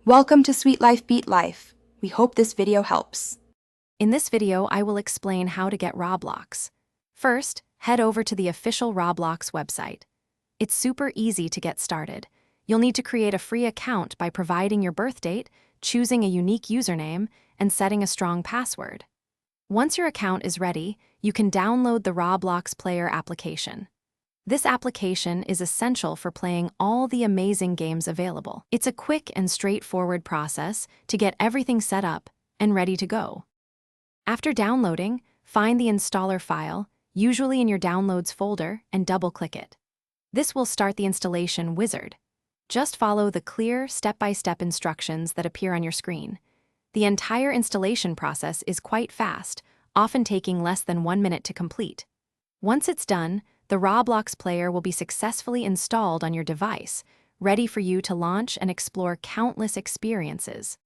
Welcome to Sweet Life Beat Life. We hope this video helps. In this video, I will explain how to get Roblox. First, head over to the official Roblox website. It's super easy to get started. You'll need to create a free account by providing your birth date, choosing a unique username, and setting a strong password. Once your account is ready, you can download the Roblox Player application. This application is essential for playing all the amazing games available. It's a quick and straightforward process to get everything set up and ready to go. After downloading, find the installer file, usually in your Downloads folder, and double-click it. This will start the installation wizard. Just follow the clear, step-by-step instructions that appear on your screen. The entire installation process is quite fast, often taking less than 1 minute to complete. Once it's done, the Roblox player will be successfully installed on your device, ready for you to launch and explore countless experiences.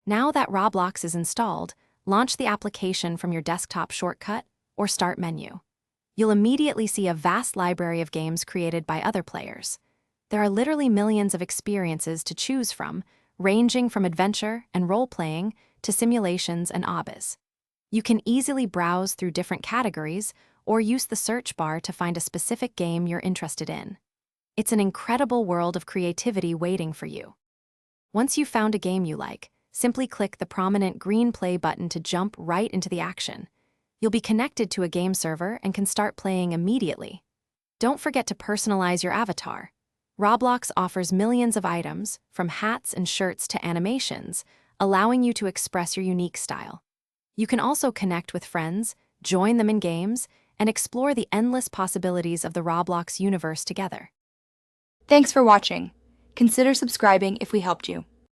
Now that Roblox is installed, launch the application from your desktop shortcut or start menu. You'll immediately see a vast library of games created by other players. There are literally millions of experiences to choose from, ranging from adventure and role-playing to simulations and obbies. You can easily browse through different categories or use the search bar to find a specific game you're interested in. It's an incredible world of creativity waiting for you. Once you've found a game you like, simply click the prominent green play button to jump right into the action. You'll be connected to a game server and can start playing immediately. Don't forget to personalize your avatar. Roblox offers millions of items, from hats and shirts to animations, allowing you to express your unique style. You can also connect with friends, join them in games, and explore the endless possibilities of the Roblox universe together. Thanks for watching. Consider subscribing if we helped you.